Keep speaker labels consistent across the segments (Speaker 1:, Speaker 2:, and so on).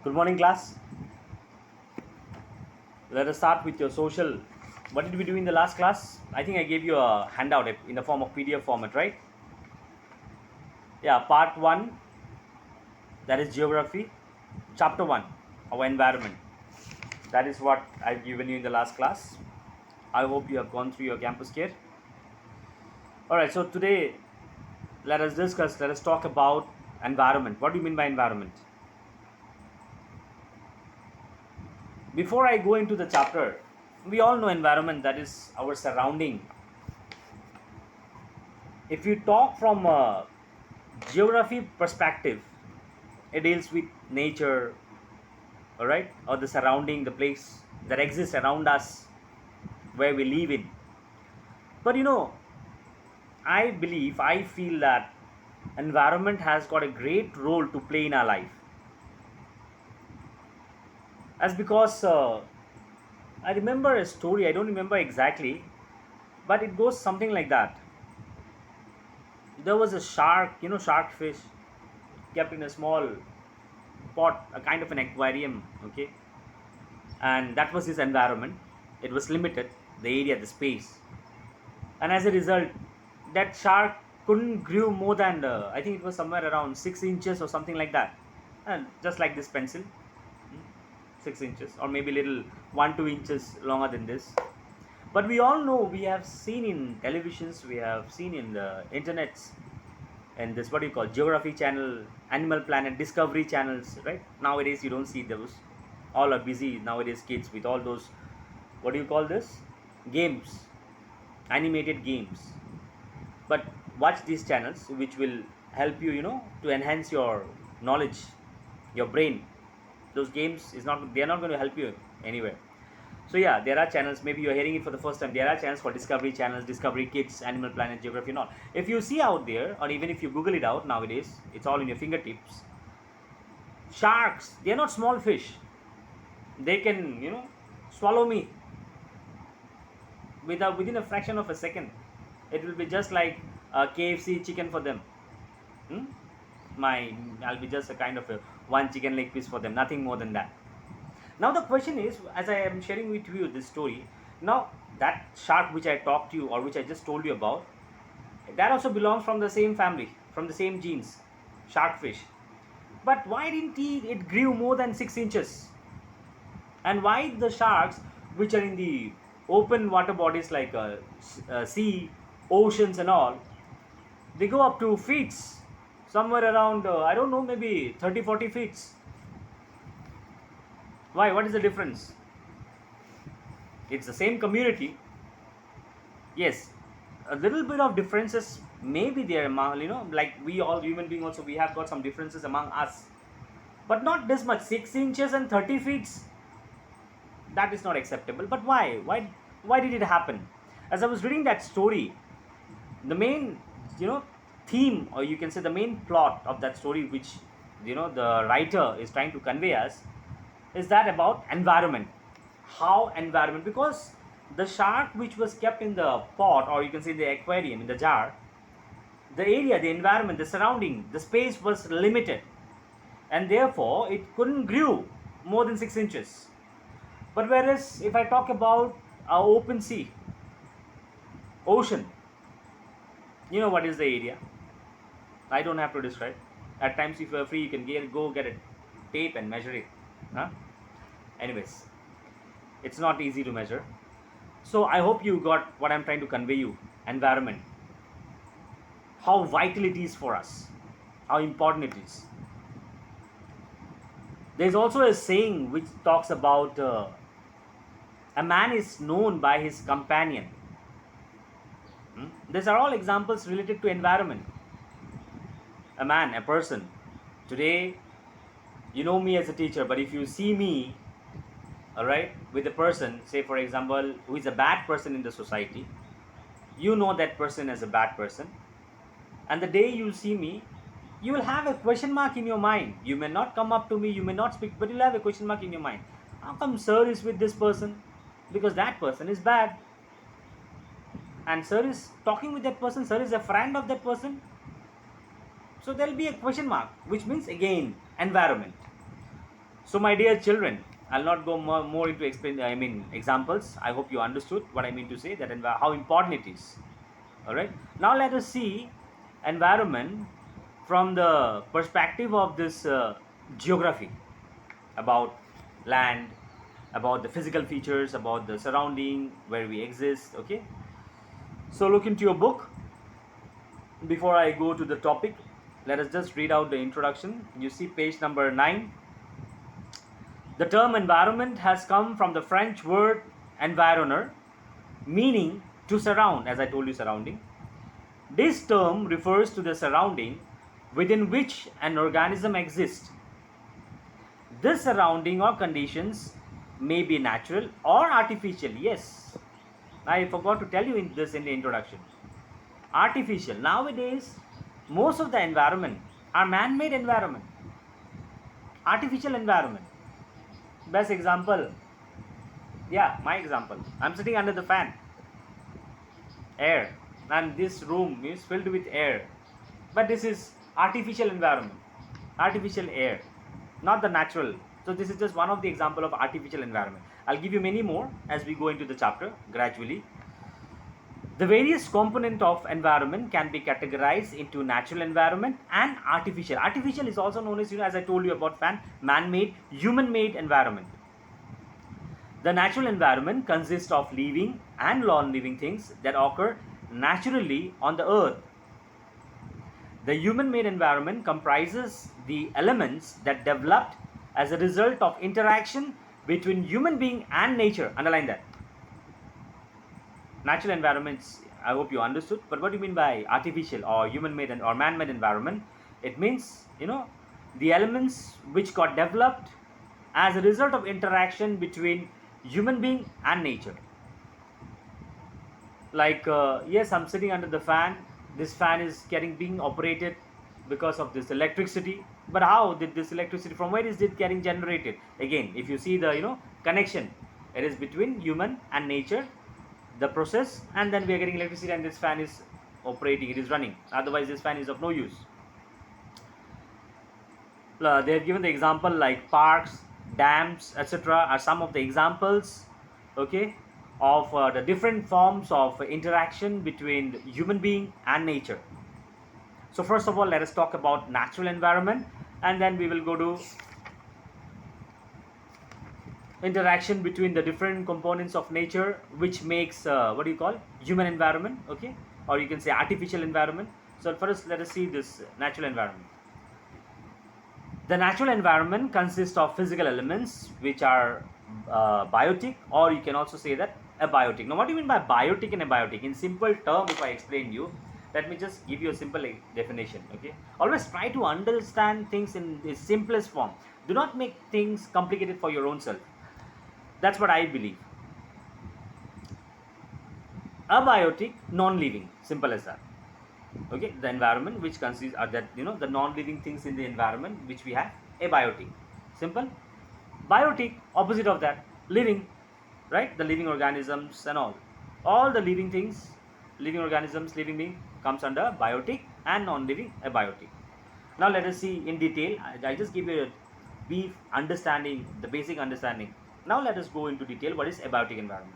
Speaker 1: Good morning, class. Let us start with your social. What did we do in the last class? I think I gave you a handout in the form of PDF format, right? Yeah, part 1, that is geography. Chapter 1, our environment. That is what I've given you in the last class. I hope you have gone through your campus care. Alright, so today let us talk about environment. What do you mean by environment? Before I go into the chapter, we all know environment, that is our surrounding. If you talk from a geography perspective, it deals with nature, all right, or the surrounding, the place that exists around us where we live in. But I feel that environment has got a great role to play in our life, as because I remember a story. I don't remember exactly, but it goes something like that. There was a shark, shark fish, kept in a small pot, a kind of an aquarium, okay, and that was his environment. It was limited, the area, the space, and as a result, that shark couldn't grew more than I think it was somewhere around 6 inches or something like that, and just like this pencil, 6 inches or maybe little 1-2 inches longer than this. But we all know, we have seen in televisions, we have seen in the internets, and this, what do you call, geography channel, Animal Planet, Discovery channels, right? Nowadays you don't see those. All are busy nowadays, kids, with all those, what do you call this, games, animated games. But watch these channels which will help you, to enhance your knowledge, your brain. Those games is not, they are not going to help you anywhere. So yeah, there are channels, maybe you're hearing it for the first time. There are channels for Discovery channels, Discovery Kids, Animal Planet, Geography, and all. If you see out there, or even if you Google it out nowadays, it's all in your fingertips. Sharks, they are not small fish. They can, swallow me within a fraction of a second. It will be just like a KFC chicken for them. Hmm? I'll be just a kind of a one chicken leg piece for them, nothing more than that. Now the question is, as I am sharing with you this story, now that shark which I talked to you, or which I just told you about, that also belongs from the same family, from the same genes, shark fish. But why didn't it grew more than 6 inches? And why the sharks which are in the open water bodies like sea, oceans and all, they go up to feet, somewhere around I don't know, maybe 30-40 feet. Why? What is the difference? It's the same community. Yes, a little bit of differences maybe there among, like we all human beings also, we have got some differences among us, but not this much. 6 inches and 30 feet, that is not acceptable. But why did it happen? As I was reading that story, the main, theme, or you can say the main plot of that story, which the writer is trying to convey us, is that about environment. How environment? Because the shark which was kept in the pot, or you can say the aquarium, in the jar, the area, the environment, the surrounding, the space was limited, and therefore it couldn't grew more than 6 inches. But whereas if I talk about our open sea, ocean, what is the area? I don't have to describe. At times, if you are free, you can go get a tape and measure it. Huh? Anyways, it's not easy to measure. So I hope you got what I'm trying to convey you. Environment. How vital it is for us. How important it is. There's also a saying which talks about a man is known by his companion. These are all examples related to environment. A man, a person. Today, you know me as a teacher, but if you see me, all right, with a person, say for example, who is a bad person in the society, you know that person as a bad person, and the day you see me, you will have a question mark in your mind. You may not come up to me, you may not speak, but you'll have a question mark in your mind. How come sir is with this person? Because that person is bad, and sir is talking with that person, sir is a friend of that person. So there will be a question mark, which means again environment. So my dear children, I'll not go more into examples. I hope you understood what I mean to say, that how important it is. All right, now let us see environment from the perspective of this geography, about land, about the physical features, about the surrounding where we exist. Okay, so look into your book. Before I go to the topic, let us just read out the introduction. You see page number 9. The term environment has come from the French word environner, meaning to surround, as I told you, surrounding. This term refers to the surrounding within which an organism exists. This surrounding or conditions may be natural or artificial. Yes, I forgot to tell you in the introduction. Artificial. Nowadays, most of the environment are man-made environment, artificial environment. Best example, yeah, my example. I'm sitting under the fan, air, and this room is filled with air. But this is artificial environment, artificial air, not the natural. So this is just one of the example of artificial environment. I'll give you many more as we go into the chapter gradually. The various component of environment can be categorized into natural environment and artificial. Artificial is also known as, as I told you about man-made, human-made environment. The natural environment consists of living and non-living things that occur naturally on the earth. The human-made environment comprises the elements that developed as a result of interaction between human being and nature. Underline that. Natural environments, I hope you understood. But what do you mean by artificial or human-made or man-made environment? It means, the elements which got developed as a result of interaction between human being and nature. Like, yes, I'm sitting under the fan. This fan is being operated because of this electricity. But how did this electricity, from where is it getting generated? Again, if you see the connection, it is between human and nature, the process, and then we are getting electricity, and this fan is operating, it is running. Otherwise this fan is of no use. They have given the example like parks, dams, etc. are some of the examples, okay, of the different forms of interaction between the human being and nature. So first of all, let us talk about natural environment, and then we will go to interaction between the different components of nature, which makes human environment, okay, or you can say artificial environment. So first let us see this natural environment. The natural environment consists of physical elements which are biotic, or you can also say that abiotic. Now what do you mean by biotic and abiotic? In simple term, if I explain you, let me just give you a simple definition. Okay, always try to understand things in the simplest form. Do not make things complicated for your own self. That's what I believe. Abiotic, non-living, simple as that. Okay, the environment which consists are that the non-living things in the environment which we have. Abiotic, simple. Biotic, opposite of that, living, right? The living organisms and all the living things, living organisms, living being comes under biotic, and non-living abiotic. Now let us see in detail. I just give you a brief understanding, the basic understanding. Now let us go into detail. What is abiotic environment?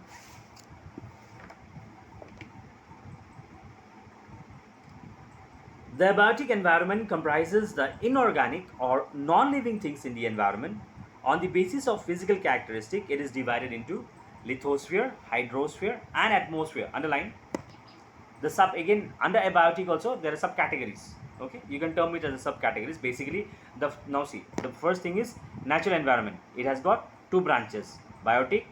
Speaker 1: The abiotic environment comprises the inorganic or non-living things in the environment. On the basis of physical characteristic, it is divided into lithosphere, hydrosphere, and atmosphere. Underline. Again, under abiotic also there are subcategories. Okay, you can term it as a subcategories. Basically, now see, the first thing is natural environment. It has got two branches: biotic,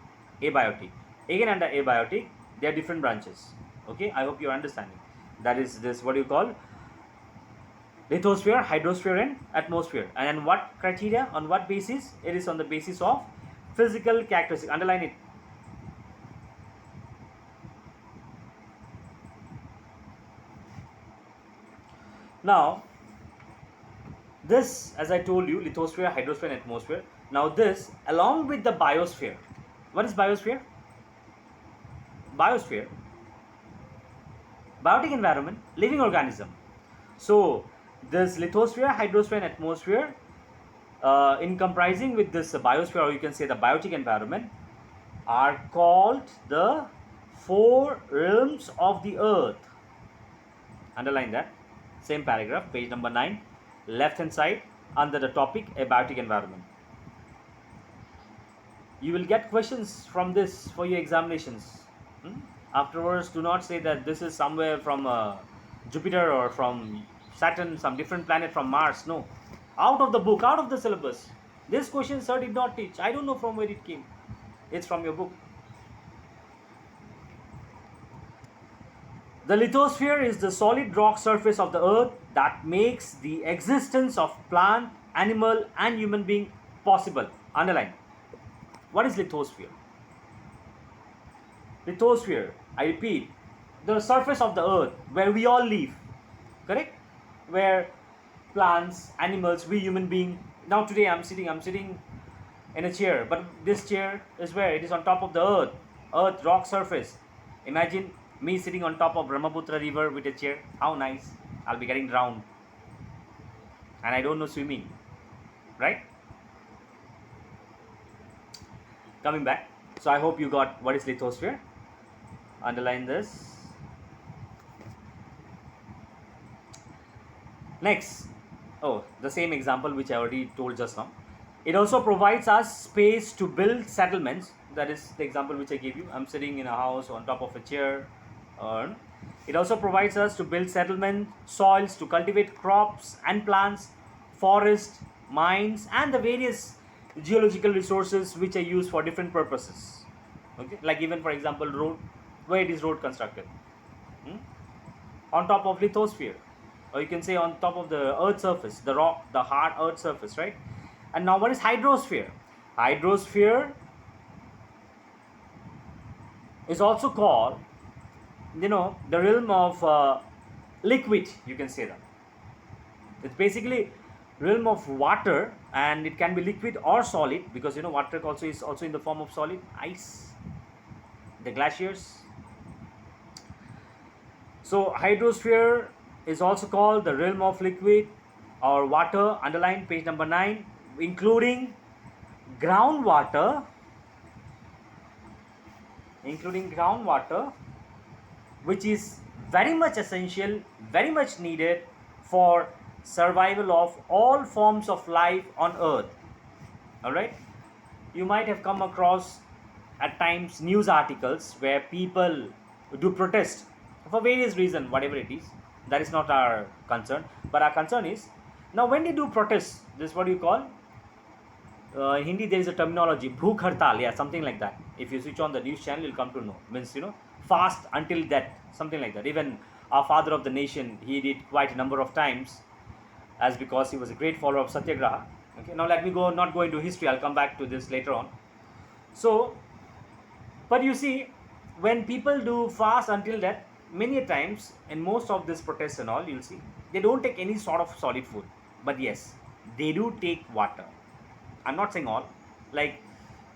Speaker 1: abiotic. Again, under abiotic, there are different branches. Okay, I hope you are understanding. That is this, what you call lithosphere, hydrosphere, and atmosphere. And what criteria, on what basis? It is on the basis of physical characteristic. Underline it. Now this, as I told you, lithosphere, hydrosphere, and atmosphere. Now this along with the biosphere. What is biosphere? Biosphere, biotic environment, living organism. So this lithosphere, hydrosphere, and atmosphere in comprising with this biosphere, or you can say the biotic environment, are called the four realms of the earth. Underline that. Same paragraph, page number 9, left hand side, under the topic abiotic environment. You will get questions from this for your examinations. Afterwards, do not say that this is somewhere from Jupiter or from Saturn, some different planet from Mars. No. Out of the book, out of the syllabus. This question sir did not teach. I don't know from where it came. It's from your book. The lithosphere is the solid rock surface of the earth that makes the existence of plant, animal, and human being possible. Underline. What is lithosphere? Lithosphere, I repeat, the surface of the earth where we all live. Correct? Where plants, animals, we human being. Now today I'm sitting in a chair, but this chair is where? It is on top of the earth rock surface. Imagine me sitting on top of Brahmaputra river with a chair. How nice. I'll be getting drowned. And I don't know swimming. Right? Coming back. So I hope you got what is lithosphere. Underline this. Next. Oh, the same example which I already told just now. It also provides us space to build settlements. That is the example which I gave you. I'm sitting in a house on top of a chair. It also provides us to build settlement, soils to cultivate crops and plants, forests, mines, and the various geological resources which are used for different purposes. Okay, like even for example road, where it is road constructed, on top of lithosphere, or you can say on top of the earth surface, the rock, the hard earth surface, right? And now what is hydrosphere? Hydrosphere is also called, the realm of liquid, you can say that. It's basically realm of water, and it can be liquid or solid, because water also is also in the form of solid. Ice, the glaciers. So hydrosphere is also called the realm of liquid or water. Underline page number 9, including groundwater, which is very much essential, very much needed for survival of all forms of life on earth. Alright, you might have come across at times news articles where people do protest for various reasons, whatever it is. That is not our concern, but our concern is, now when they do protest, this is what you call, in Hindi there is a terminology, bhook hartal, yeah, something like that. If you switch on the news channel, you'll come to know. Means, fast until death, something like that. Even our father of the nation, he did quite a number of times, as because he was a great follower of Satyagraha. Okay, now let me not go into history, I'll come back to this later on. So, but you see, when people do fast until death, many a times in most of this protests and all, you'll see they don't take any sort of solid food, but yes, they do take water. I'm not saying all. Like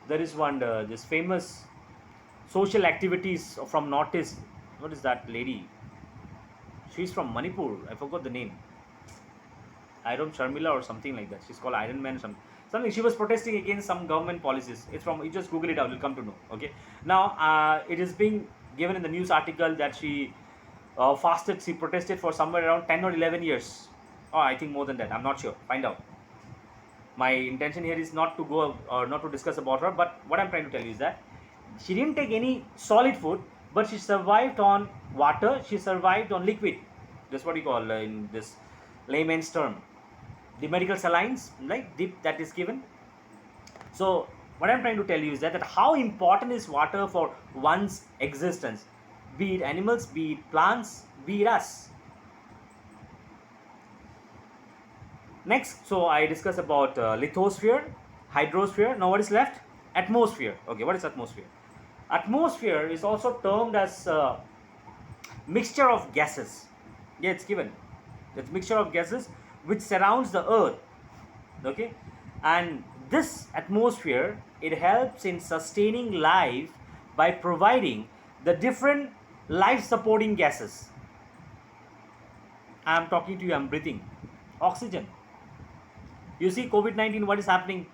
Speaker 1: there is one this famous social activities from Northeast. What is that lady? She's from Manipur. I forgot the name. Iron Sharmila or something like that. She's called Iron Man. Something. She was protesting against some government policies. It's from. You just Google it out. You'll come to know. Okay. Now it is being given in the news article that she fasted. She protested for somewhere around 10 or 11 years. Oh, I think more than that. I'm not sure. Find out. My intention here is not to go or not to discuss about her, but what I'm trying to tell you is that she didn't take any solid food, but she survived on water. She survived on liquid. That's what you call in this layman's term, the medical salines, like dip that is given. So what I'm trying to tell you is that how important is water for one's existence, be it animals, be it plants, be it us. Next, so I discussed about lithosphere, hydrosphere. Now what is left? Atmosphere. Okay, what is atmosphere? Atmosphere is also termed as mixture of gases. Yeah, it's given. It's mixture of gases which surrounds the earth. Okay, and this atmosphere, it helps in sustaining life by providing the different life supporting gases. I am talking to you, I am breathing oxygen, You see COVID-19, what is happening,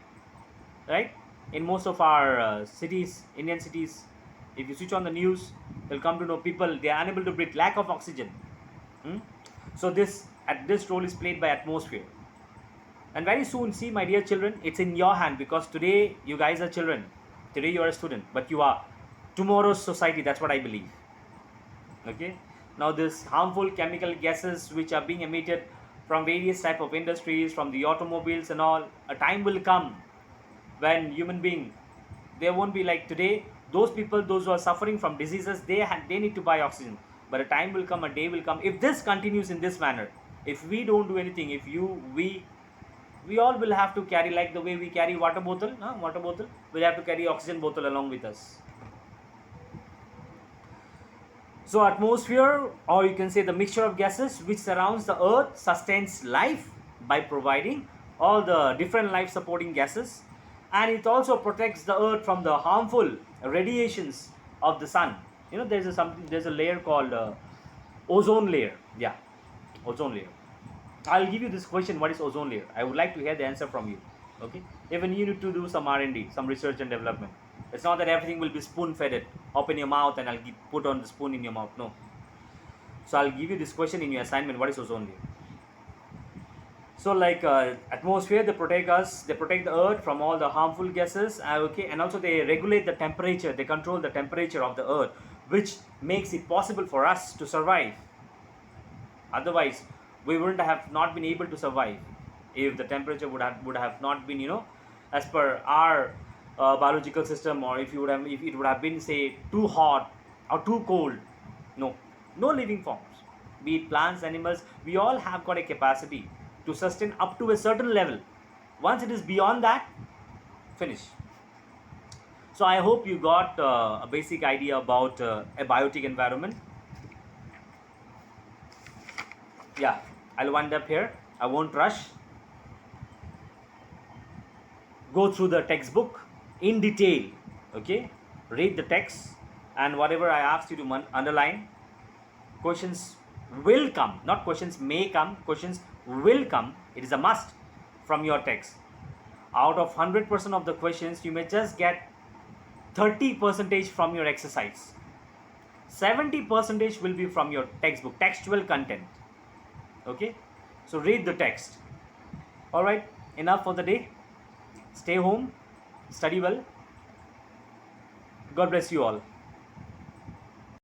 Speaker 1: right? In most of our cities, Indian cities, if you switch on the news, you'll come to know people, they are unable to breathe, lack of oxygen. Hmm? So this role is played by atmosphere. And very soon, see, my dear children, it's in your hand, because today you guys are children. Today you are a student, but you are tomorrow's society. That's what I believe. Okay. Now, this harmful chemical gases which are being emitted from various type of industries, from the automobiles and all, a time will come when human being, they won't be like today. Those people, those who are suffering from diseases, they need to buy oxygen. But a time will come, a day will come, if this continues in this manner, if we don't do anything, if we all will have to carry, like the way we carry water bottle, we'll have to carry oxygen bottle along with us. So atmosphere, or you can say the mixture of gases which surrounds the earth, sustains life by providing all the different life supporting gases, and it also protects the earth from the harmful radiations of the sun. There's a layer called ozone layer. Yeah, ozone layer. I'll give you this question: what is ozone layer? I would like to hear the answer from you. Okay, even you need to do some R&D, some research and development. It's not that everything will be spoon-fed it. Open your mouth and I'll put on the spoon in your mouth. No. So I'll give you this question in your assignment: what is ozone layer? So, like atmosphere, they protect us. They protect the earth from all the harmful gases. Okay, and also they regulate the temperature. They control the temperature of the earth, which makes it possible for us to survive. Otherwise, we wouldn't have not been able to survive if the temperature would have not been, as per our biological system, or if it would have been, say, too hot or too cold. No living forms, be it plants, animals, we all have got a capacity to sustain up to a certain level. Once it is beyond that, finish. So I hope you got a basic idea about a biotic environment. Yeah, I'll wind up here. I won't rush. Go through the textbook in detail. Okay, read the text, and whatever I asked you to underline. Questions will come, not questions may come, questions will come. It is a must from your text. Out of 100% of the questions, you may just get 30% from your exercise. 70% will be from your textbook, textual content. Okay, so read the text. All right, enough for the day. Stay home, study well. God bless you all.